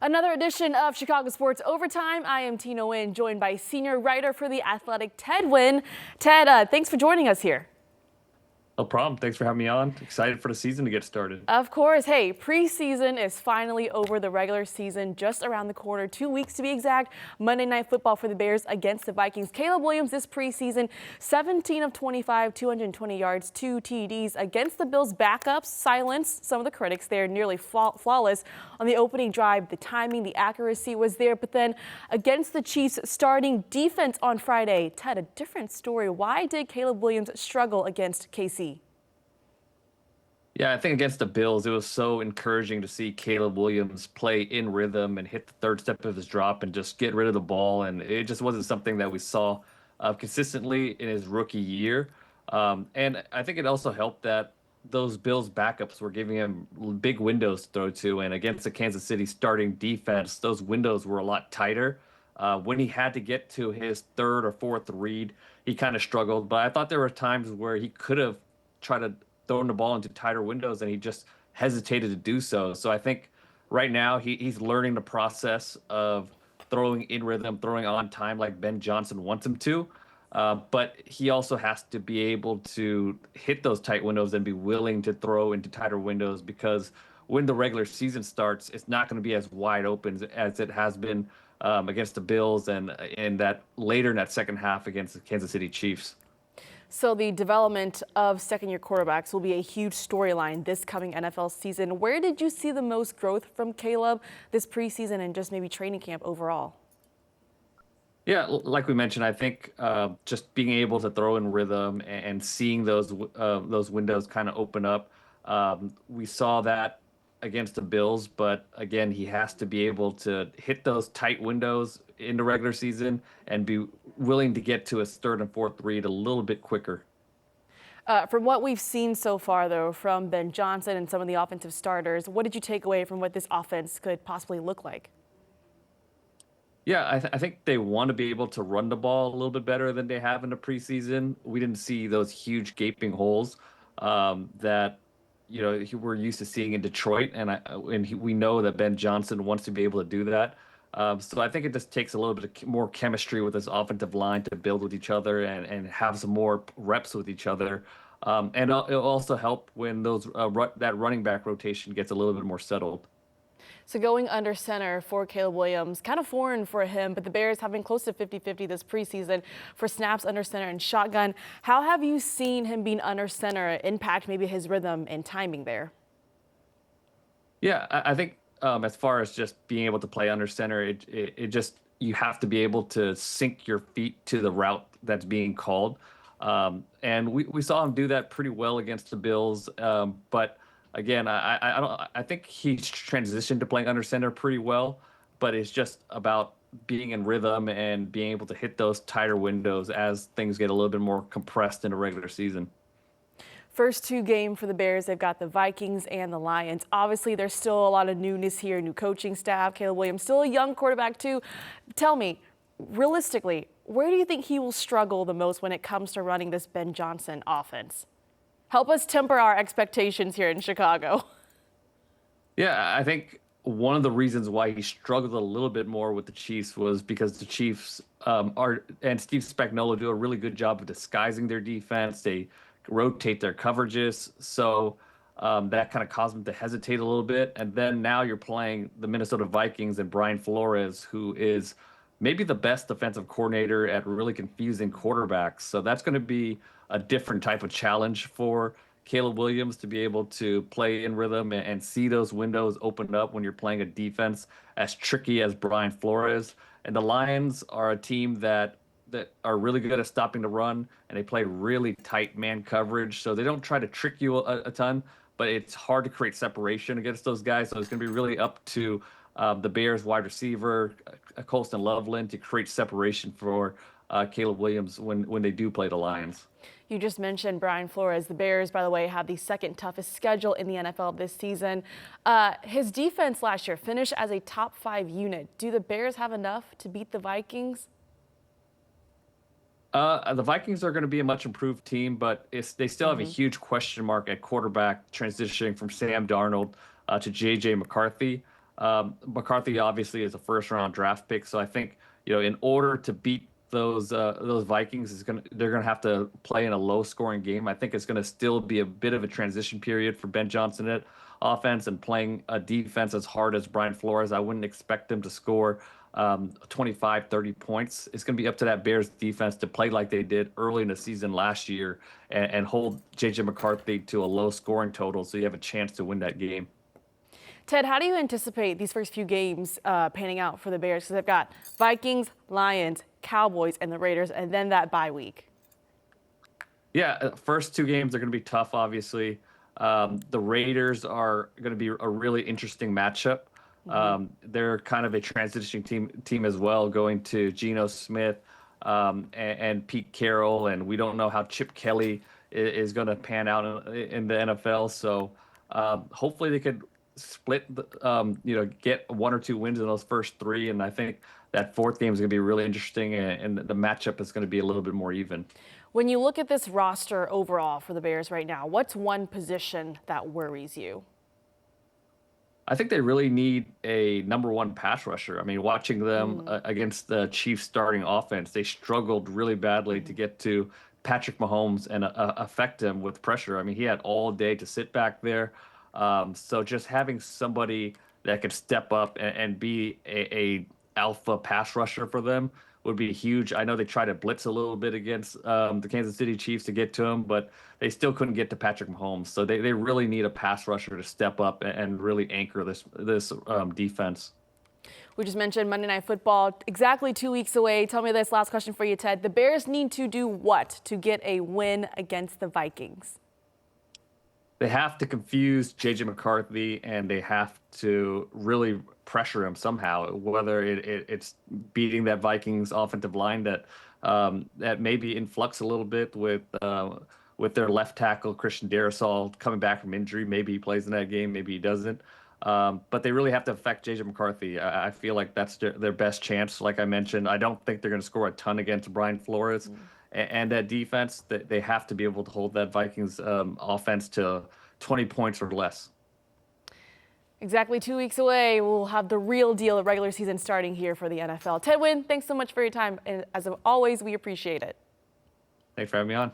Another edition of Chicago Sports Overtime. I am Tina Nguyen, joined by senior writer for The Athletic, Ted Nguyen. Ted, thanks for joining us here. No problem. Thanks for having me on. Excited for the season to get started. Of course. Hey, preseason is finally over. The regular season just around the corner. 2 weeks to be exact. Monday Night Football for the Bears against the Vikings. Caleb Williams this preseason, 17 of 25, 220 yards, 2 TDs against the Bills' backups. Silenced some of the critics there. Nearly flawless on the opening drive. The timing, the accuracy was there. But then against the Chiefs' starting defense on Friday, Ted, a different story. Why did Caleb Williams struggle against KC? Yeah, I think against the Bills, it was so encouraging to see Caleb Williams play in rhythm and hit the third step of his drop and just get rid of the ball. And it just wasn't something that we saw consistently in his rookie year. And I think it also helped that those Bills backups were giving him big windows to throw to. And against the Kansas City starting defense, those windows were a lot tighter. When he had to get to his third or fourth read, he kind of struggled. But I thought there were times where he could have tried to throwing the ball into tighter windows, and he just hesitated to do so. So I think right now he's learning the process of throwing in rhythm, throwing on time like Ben Johnson wants him to. But he also has to be able to hit those tight windows and be willing to throw into tighter windows, because when the regular season starts, it's not going to be as wide open as it has been against the Bills and that later in that second half against the Kansas City Chiefs. So the development of second-year quarterbacks will be a huge storyline this coming NFL season. Where did you see the most growth from Caleb this preseason and just maybe training camp overall? Yeah, like we mentioned, I think just being able to throw in rhythm and seeing those windows kind of open up. We saw that against the Bills, but again, he has to be able to hit those tight windows in the regular season and be willing to get to his third and fourth read a little bit quicker. From what we've seen so far, though, from Ben Johnson and some of the offensive starters, what did you take away from what this offense could possibly look like? Yeah, I think they want to be able to run the ball a little bit better than they have in the preseason. We didn't see those huge gaping holes that we're used to seeing in Detroit, and we know that Ben Johnson wants to be able to do that. So I think it just takes a little bit more chemistry with this offensive line to build with each other and have some more reps with each other. And it'll also help when that running back rotation gets a little bit more settled. So going under center for Caleb Williams, kind of foreign for him, but the Bears have been close to 50-50 this preseason for snaps under center and shotgun. How have you seen him being under center impact maybe his rhythm and timing there? Yeah, I think as far as just being able to play under center, it just you have to be able to sink your feet to the route that's being called. And we saw him do that pretty well against the Bills. But again, I think he's transitioned to playing under center pretty well, but it's just about being in rhythm and being able to hit those tighter windows as things get a little bit more compressed in the regular season. First two games for the Bears, they've got the Vikings and the Lions. Obviously, there's still a lot of newness here, new coaching staff. Caleb Williams, still a young quarterback too. Tell me, realistically, where do you think he will struggle the most when it comes to running this Ben Johnson offense? Help us temper our expectations here in Chicago. Yeah, I think one of the reasons why he struggled a little bit more with the Chiefs was because the Chiefs and Steve Spagnuolo do a really good job of disguising their defense. They rotate their coverages, so that kind of caused him to hesitate a little bit. And then now you're playing the Minnesota Vikings and Brian Flores, who is maybe the best defensive coordinator at really confusing quarterbacks. So that's going to be a different type of challenge for Caleb Williams to be able to play in rhythm and see those windows open up when you're playing a defense as tricky as Brian Flores. And the Lions are a team that are really good at stopping the run, and they play really tight man coverage. So they don't try to trick you a ton, but it's hard to create separation against those guys. So it's going to be really up to the Bears wide receiver, Colston Loveland, to create separation for Caleb Williams when they do play the Lions. You just mentioned Brian Flores. The Bears, by the way, have the second toughest schedule in the NFL this season. His defense last year finished as a top 5 unit. Do the Bears have enough to beat the Vikings? The Vikings are going to be a much improved team, but they still have a huge question mark at quarterback, transitioning from Sam Darnold to J.J. McCarthy. McCarthy obviously is a first-round draft pick, so I think in order to beat those Vikings, they're gonna have to play in a low-scoring game. I think it's gonna still be a bit of a transition period for Ben Johnson at offense and playing a defense as hard as Brian Flores. I wouldn't expect them to score 25, 30 points. It's going to be up to that Bears defense to play like they did early in the season last year and hold J.J. McCarthy to a low scoring total so you have a chance to win that game. Ted, how do you anticipate these first few games panning out for the Bears? Because they've got Vikings, Lions, Cowboys, and the Raiders, and then that bye week. Yeah, first two games are going to be tough, obviously. The Raiders are going to be a really interesting matchup. They're kind of a transitioning team as well, going to Geno Smith and Pete Carroll, and we don't know how Chip Kelly is going to pan out in the NFL. So hopefully they could split, get one or two wins in those first three, and I think that fourth game is going to be really interesting, and the matchup is going to be a little bit more even. When you look at this roster overall for the Bears right now, what's one position that worries you? I think they really need a number one pass rusher. I mean, watching them against the Chiefs starting offense, they struggled really badly to get to Patrick Mahomes and affect him with pressure. I mean, he had all day to sit back there. So just having somebody that could step up and be a alpha pass rusher for them would be huge. I know they tried to blitz a little bit against the Kansas City Chiefs to get to him, but they still couldn't get to Patrick Mahomes. So they really need a pass rusher to step up and really anchor this defense. We just mentioned Monday Night Football, exactly 2 weeks away. Tell me this, last question for you, Ted. The Bears need to do what to get a win against the Vikings? They have to confuse J.J. McCarthy, and they have to really pressure him somehow, whether it's beating that Vikings offensive line that may be in flux a little bit with their left tackle, Christian Darrisaw, coming back from injury. Maybe he plays in that game, maybe he doesn't. But they really have to affect J.J. McCarthy. I feel like that's their best chance. Like I mentioned, I don't think they're going to score a ton against Brian Flores. And that defense, they have to be able to hold that Vikings offense to 20 points or less. Exactly 2 weeks away, we'll have the real deal of regular season starting here for the NFL. Ted Nguyen, thanks so much for your time. And as always, we appreciate it. Thanks for having me on.